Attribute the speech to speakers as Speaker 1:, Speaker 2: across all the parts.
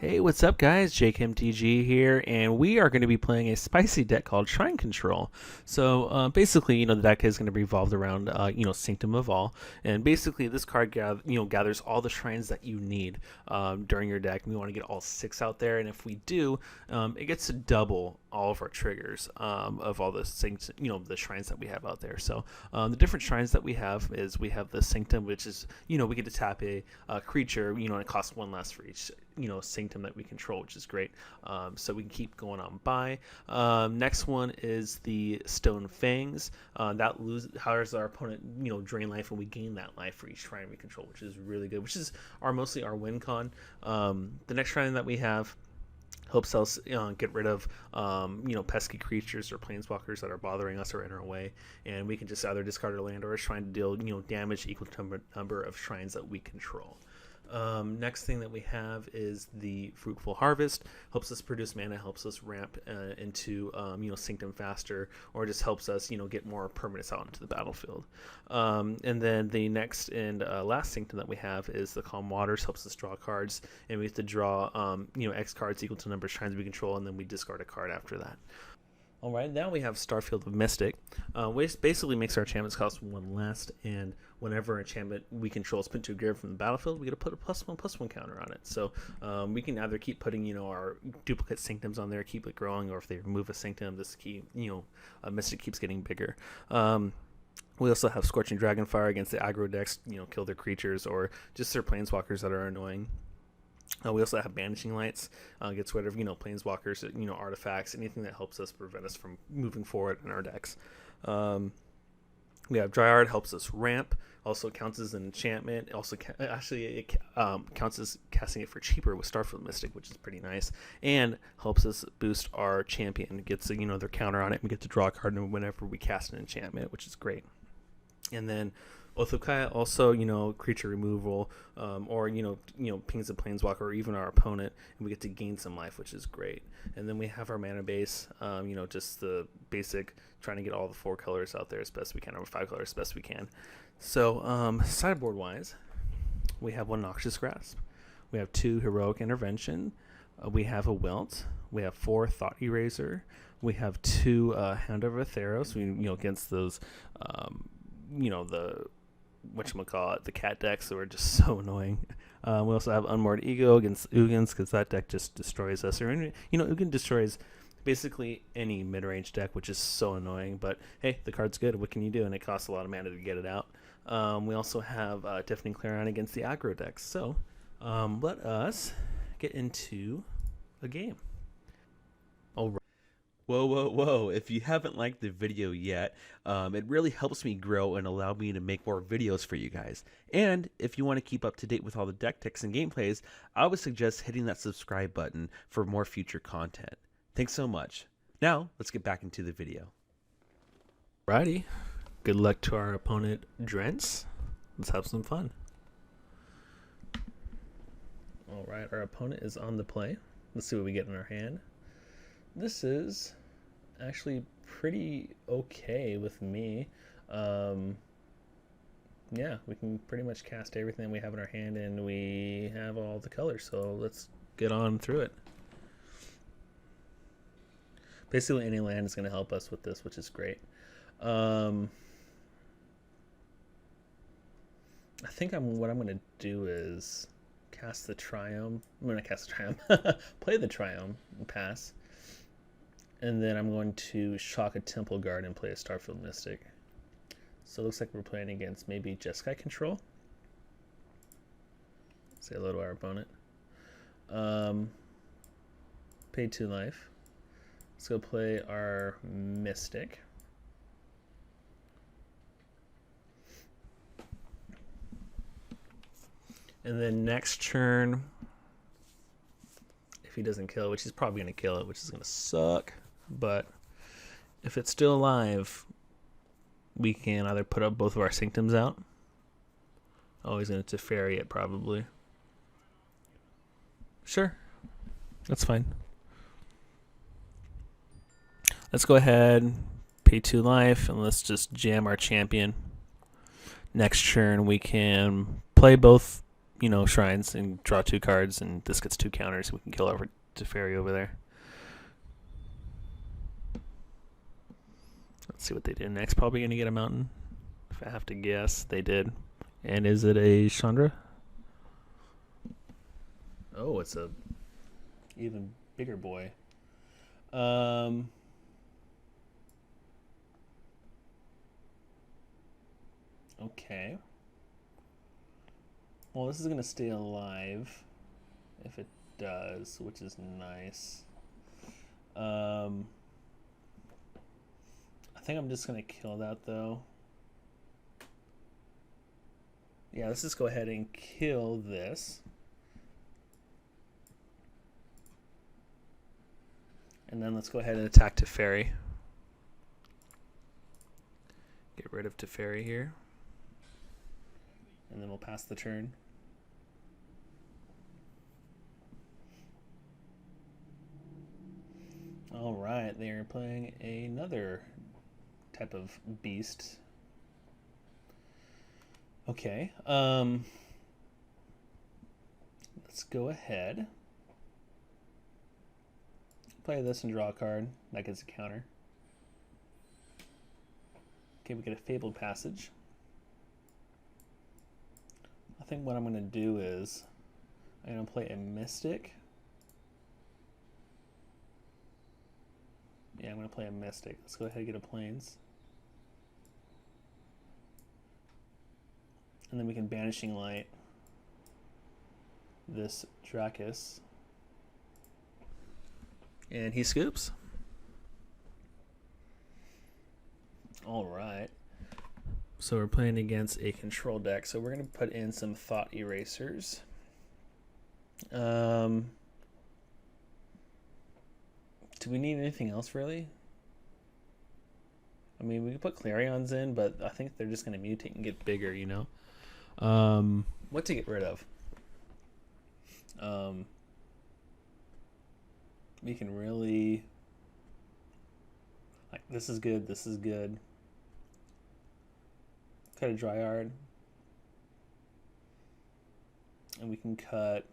Speaker 1: Hey, what's up, guys? Jake MTG here, and we are going to be playing a spicy deck called Shrine Control. So basically, the deck is going to be revolved around, Sanctum of All, and basically this card gathers all the shrines that you need during your deck. We want to get all 6 out there, and if we do, it gets to double all of our triggers of all the things, the shrines that we have out there. So the different shrines that we have is we have the Sanctum, which is, we get to tap a creature, and it costs 1 less for each sanctum that we control, which is great. So we can keep going on by. Next one is the Stone Fangs. That loses however our opponent drain life, and we gain that life for each shrine we control, which is really good, which is mostly our win con. The next shrine that we have helps us get rid of pesky creatures or planeswalkers that are bothering us or in our way, and we can just either discard a land or a shrine to deal damage equal to number of shrines that we control. Next thing that we have is the Fruitful Harvest. Helps us produce mana, helps us ramp into Sanctum faster, or just helps us get more permanents out into the battlefield. And then the next and last Sanctum that we have is the Calm Waters. Helps us draw cards, and we have to draw X cards equal to the number of shrines we control, and then we discard a card after that. All right, now we have Starfield of Mystic, which basically makes our enchantments cost 1 less, and whenever an enchantment we control is put to a graveyard from the battlefield, we get to put a +1/+1 counter on it. So we can either keep putting our duplicate Sanctums on there, keep it growing, or if they remove a Sanctum, this key Mystic keeps getting bigger. We also have Scorching Dragonfire against the aggro decks, kill their creatures or just their planeswalkers that are annoying. We also have Banishing Lights, gets rid of planeswalkers, artifacts, anything that helps us prevent us from moving forward in our decks. We have Dryad, helps us ramp, also counts as an enchantment. It also it counts as casting it for cheaper with Starfield Mystic, which is pretty nice, and helps us boost our champion. It gets their counter on it, and we get to draw a card whenever we cast an enchantment, which is great. And then Oath of Kaya also, creature removal, or pings a planeswalker or even our opponent, and we get to gain some life, which is great. And then we have our mana base, just the basic, trying to get all the 4 colors out there as best we can, or 5 colors as best we can. So sideboard wise, we have 1 Noxious Grasp, we have 2 Heroic Intervention, we have a Wilt, we have 4 Thought Eraser, we have 2 Hound of Atheros, against those the the cat decks that were just so annoying. We also have Unmoored Ego against Ugins, because that deck just destroys us. Or Ugin destroys basically any mid-range deck, which is so annoying. But hey, the card's good. What can you do? And it costs a lot of mana to get it out. We also have Deafening Clarion against the aggro decks. So let us get into a game. All right.
Speaker 2: Whoa, whoa, whoa. If you haven't liked the video yet, it really helps me grow and allow me to make more videos for you guys. And if you want to keep up to date with all the deck techs and gameplays, I would suggest hitting that subscribe button for more future content. Thanks so much. Now, let's get back into the video.
Speaker 1: Alrighty. Good luck to our opponent, Drents. Let's have some fun. Alright, our opponent is on the play. Let's see what we get in our hand. This is actually pretty okay with me. Yeah, we can pretty much cast everything we have in our hand, and we have all the colors, so let's get on through it. Basically any land is going to help us with this, which is great. I think what I'm going to do is cast the Triumph. I'm going to cast the Triumph. Play the Triumph and pass. And then I'm going to shock a Temple Guard and play a Starfield Mystic. So it looks like we're playing against maybe Jeskai Control. Say hello to our opponent. Pay 2 life. Let's go play our Mystic. And then next turn, if he doesn't kill it, which he's probably going to kill it, which is going to suck. But if it's still alive, we can either put up both of our Sanctums out. Oh, he's going to Teferi it probably. Sure. That's fine. Let's go ahead, pay 2 life, and let's just jam our champion. Next turn, we can play both shrines and draw 2 cards, and this gets 2 counters, so we can kill over Teferi over there. Let's see what they did next. Probably going to get a mountain. If I have to guess, they did. And is it a Chandra? Oh, it's a even bigger boy. Okay. Well, this is going to stay alive if it does, which is nice. I think I'm just going to kill that, though. Yeah, let's just go ahead and kill this. And then let's go ahead and attack Teferi. Get rid of Teferi here. And then we'll pass the turn. All right, they are playing another type of beast. Okay, let's go ahead. Play this and draw a card. That gets a counter. Okay, we get a Fabled Passage. I think what I'm going to do is I'm going to play a Mystic. Yeah, I'm going to play a Mystic. Let's go ahead and get a Plains. And then we can Banishing Light this Dracus. And he scoops. All right. So we're playing against a control deck. So we're going to put in some Thought Erasers. Do we need anything else, really? I mean, we can put Clarions in, but I think they're just going to mutate and get bigger, What to get rid of? We can really... Like, this is good, this is good. Cut a Dryad. And we can cut...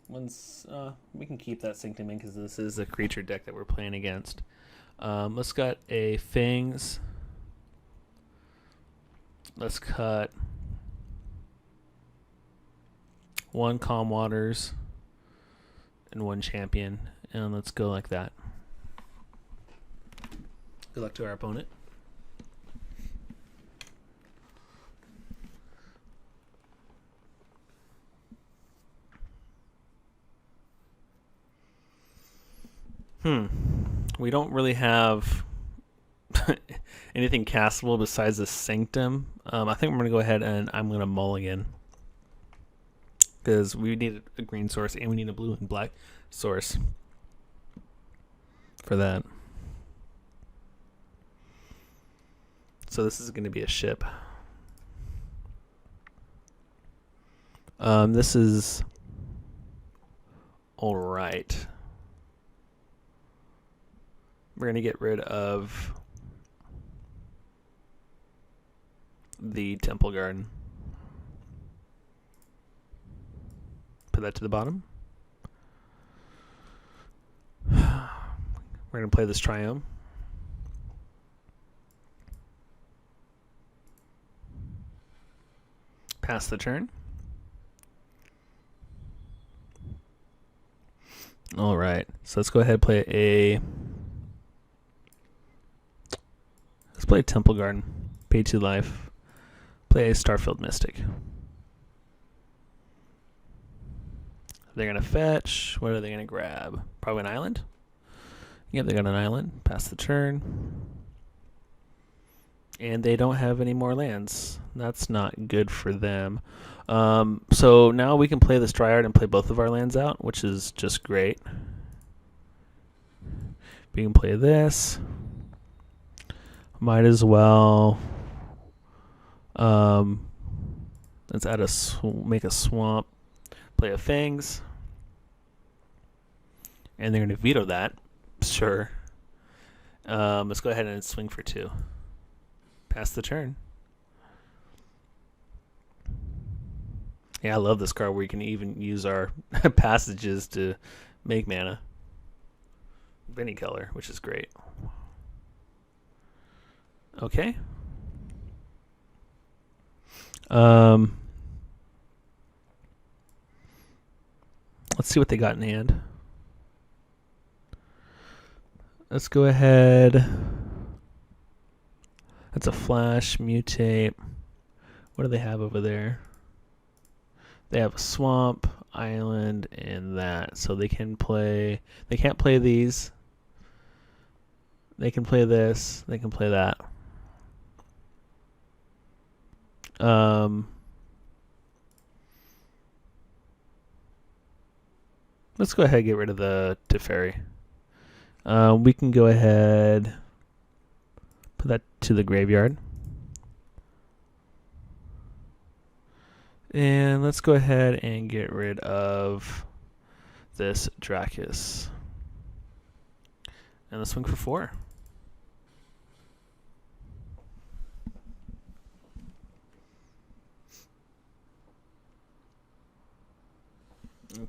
Speaker 1: we can keep that Sanctum in because this is a creature deck that we're playing against. Let's cut a Fangs. Let's cut 1 Calm Waters and 1 Champion, and let's go like that. Good luck to our opponent. We don't really have anything castable besides the Sanctum. I think we're going to go ahead and I'm going to mulligan. Because we need a green source and we need a blue and black source for that. So this is going to be a ship. This is all right. We're going to get rid of the Temple Garden. Put that to the bottom. We're going to play this Triome. Pass the turn. All right. So let's go ahead and play a... Let's play Temple Garden. Pay 2 life. Play a Starfield Mystic. They're going to fetch. What are they going to grab? Probably an island? Yep, they got an island. Pass the turn. And they don't have any more lands. That's not good for them. So now we can play this Dryad and play both of our lands out, which is just great. We can play this. Might as well. Let's add make a swamp. Play a Fangs. And they're going to veto that. Sure. Let's go ahead and swing for 2. Pass the turn. Yeah, I love this card where you can even use our passages to make mana of any color, which is great. Okay. Let's see what they got in hand. Let's go ahead. That's a flash, mutate. What do they have over there? They have a swamp, island, and that. So they can play. They can't play these. They can play this. They can play that. Let's go ahead and get rid of the Teferi. We can go ahead, put that to the graveyard. And let's go ahead and get rid of this Dracus. And let's swing for 4.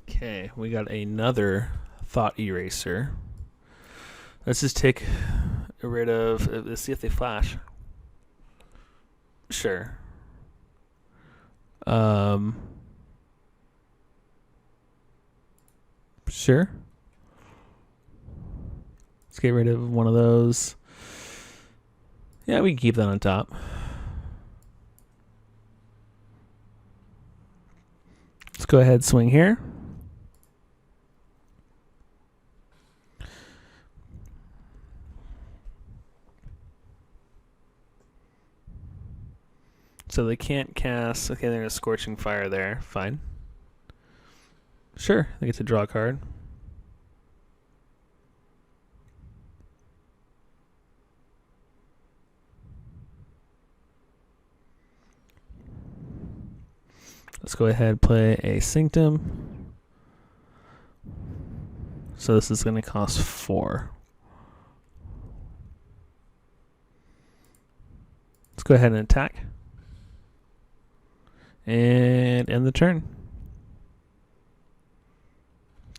Speaker 1: Okay, we got another Thought Eraser. Let's just take rid of. Let's see if they flash. Sure. Sure. Let's get rid of one of those. Yeah, we can keep that on top. Let's go ahead and swing here. So they can't cast. Okay, they're a Scorching Fire there. Fine. Sure, they get to draw a card. Let's go ahead and play a Sanctum. So this is going to cost 4. Let's go ahead and attack. And end the turn.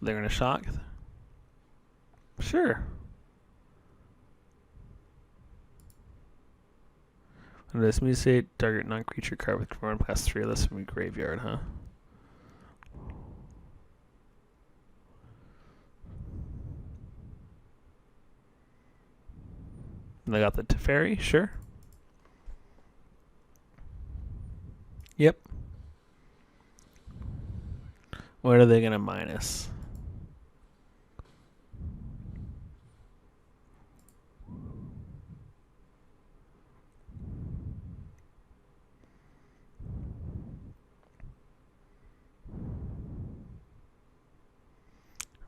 Speaker 1: They're going to shock. Sure. Under this mutate, target non-creature card with command past 3 of this from your graveyard, huh? And they got the Teferi, sure. Yep. What are they going to minus?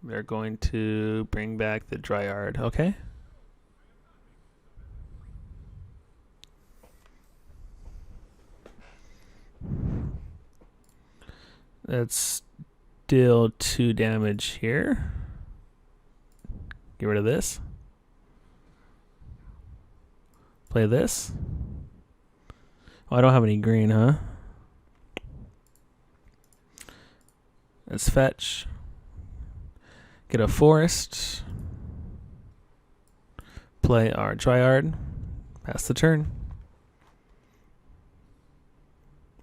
Speaker 1: They're going to bring back the Dryad. Okay. That's still 2 damage here. Get rid of this. Play this. Oh, I don't have any green, huh? Let's fetch. Get a forest. Play our Dryad. Pass the turn.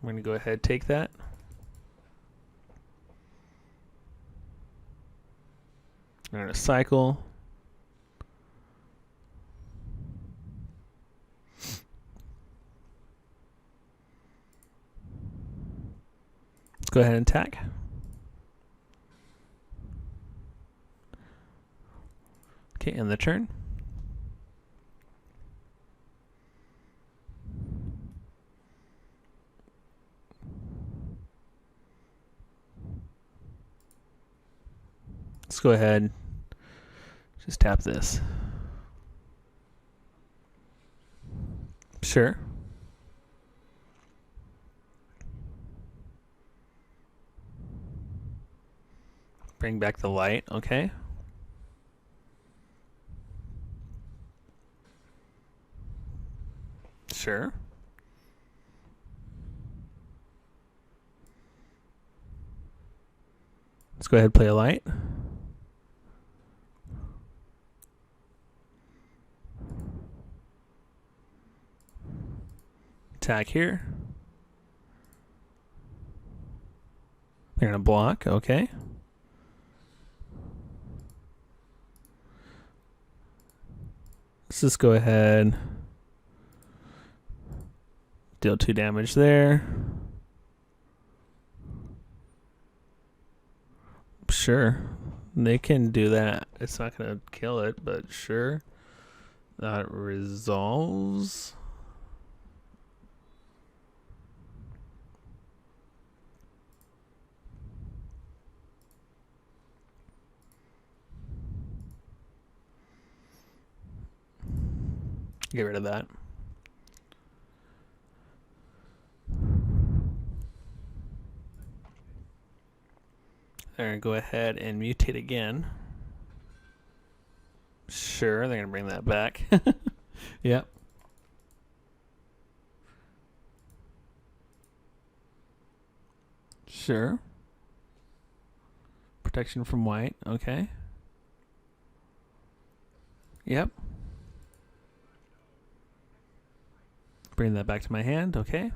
Speaker 1: We're going to go ahead and take that. We're going to cycle. Let's go ahead and attack. Okay, end the turn. Let's go ahead. Just tap this. Sure. Bring back the light, okay. Sure. go ahead and play a light. Attack here. They're going to block. Okay. Let's just go ahead. Deal 2 damage there. Sure. They can do that. It's not going to kill it, but sure. That resolves. Get rid of that. They're going to go ahead and mutate again. Sure, they're going to bring that back. Yep. Sure. Protection from white. Okay. Yep. Bring that back to my hand. Okay.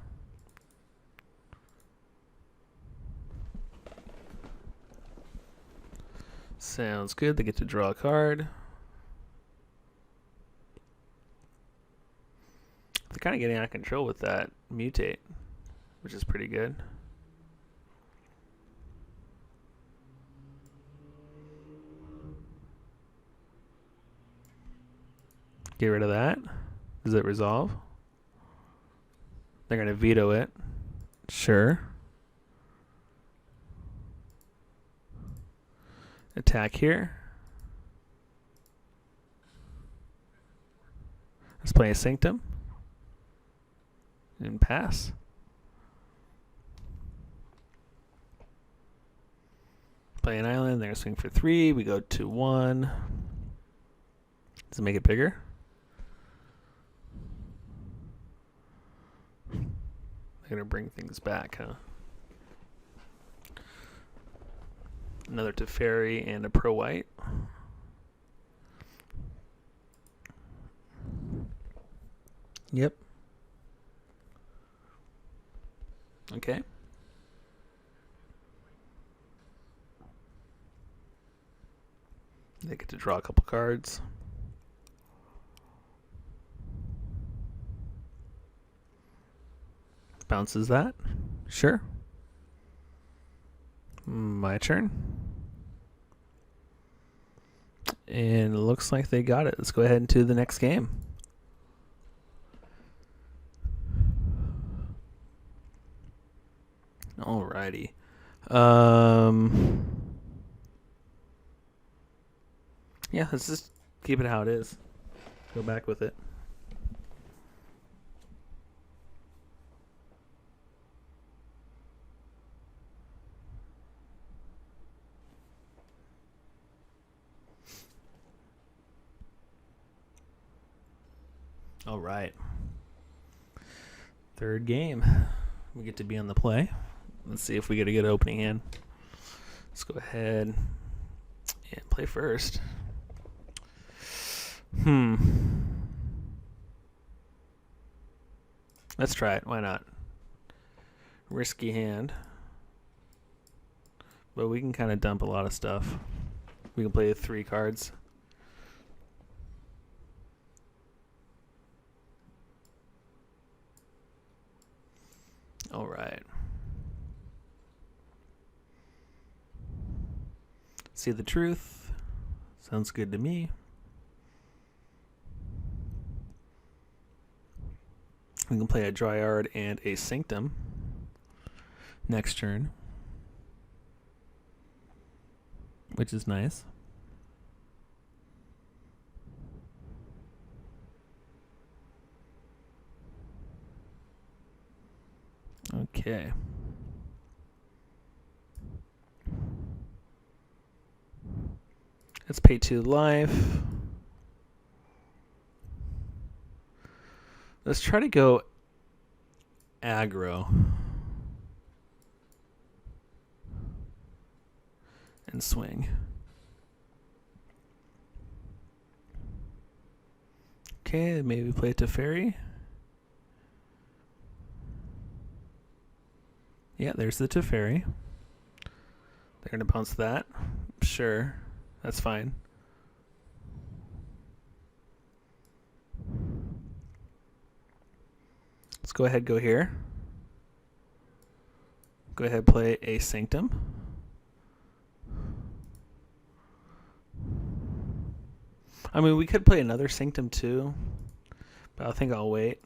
Speaker 1: Sounds good. They get to draw a card. They're kind of getting out of control with that mutate, which is pretty good. Get rid of that. Does it resolve? They're going to veto it. Sure. Attack here. Let's play a Sanctum. And pass. Play an island. They're going to swing for 3. We go to 1. Does it make it bigger? They're going to bring things back, huh? Another Teferi and a Pro White. Yep. Okay. They get to draw a couple cards. Bounces that. Sure. My turn. And it looks like they got it. Let's go ahead into the next game. Alrighty. Yeah, let's just keep it how it is. Go back with it. All right. Third game. We get to be on the play. Let's see if we get a good opening hand. Let's go ahead and play first. Let's try it. Why not? Risky hand. But we can kind of dump a lot of stuff. We can play 3 cards. All right. See the truth. Sounds good to me. We can play a Dryad and a Sanctum next turn, which is nice. Okay. Let's pay 2 life. Let's try to go aggro and swing. Okay, maybe play Teferi. Yeah, there's the Teferi. They're going to bounce that. Sure, that's fine. Let's go ahead, go here. Go ahead, play a Sanctum. I mean, we could play another Sanctum too, but I think I'll wait.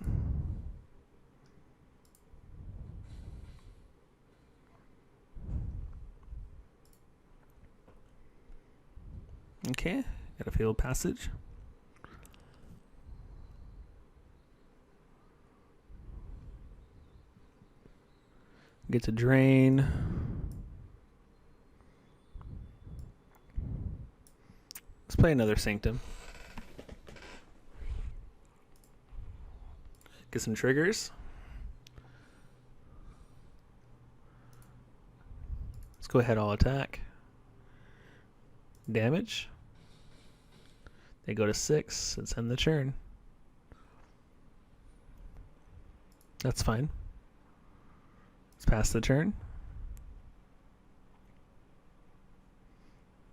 Speaker 1: Okay, got a failed passage. Get to drain. Let's play another Sanctum. Get some triggers. Let's go ahead, all attack. Damage. They go to 6. Let's end the turn. That's fine. Let's pass the turn.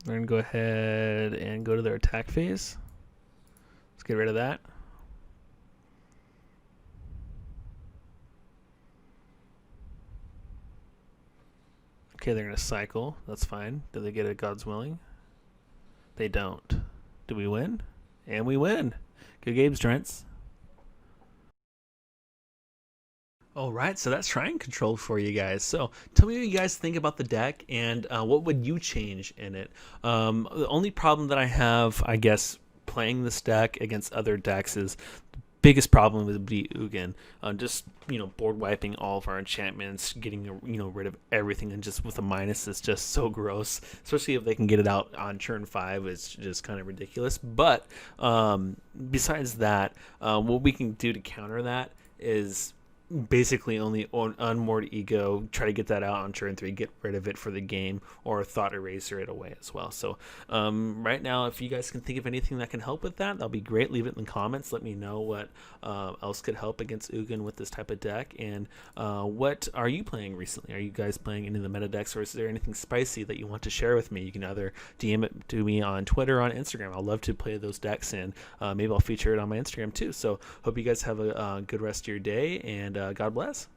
Speaker 1: They're going to go ahead and go to their attack phase. Let's get rid of that. Okay, they're going to cycle. That's fine. Do they get a God's Willing? They don't. Do we win? And we win. Good games, Trents. All right, so that's Shrine Control for you guys. So tell me what you guys think about the deck, and what would you change in it? The only problem that I have, I guess, playing this deck against other decks is the biggest problem would be Ugin. Just board wiping all of our enchantments, getting rid of everything, and just with a minus is just so gross. Especially if they can get it out on turn 5, it's just kind of ridiculous. But besides that, what we can do to counter that is basically only unmoored ego, try to get that out on turn 3, get rid of it for the game, or thought eraser it away as well. So right now, if you guys can think of anything that can help with that, that'll be great. Leave it in the comments. Let me know what else could help against Ugin with this type of deck, and what are you playing recently? Are you guys playing any of the meta decks, or is there anything spicy that you want to share with me? You can either DM it to me on Twitter or on Instagram. I'll love to play those decks, and maybe I'll feature it on my Instagram too. So hope you guys have a good rest of your day, and God bless.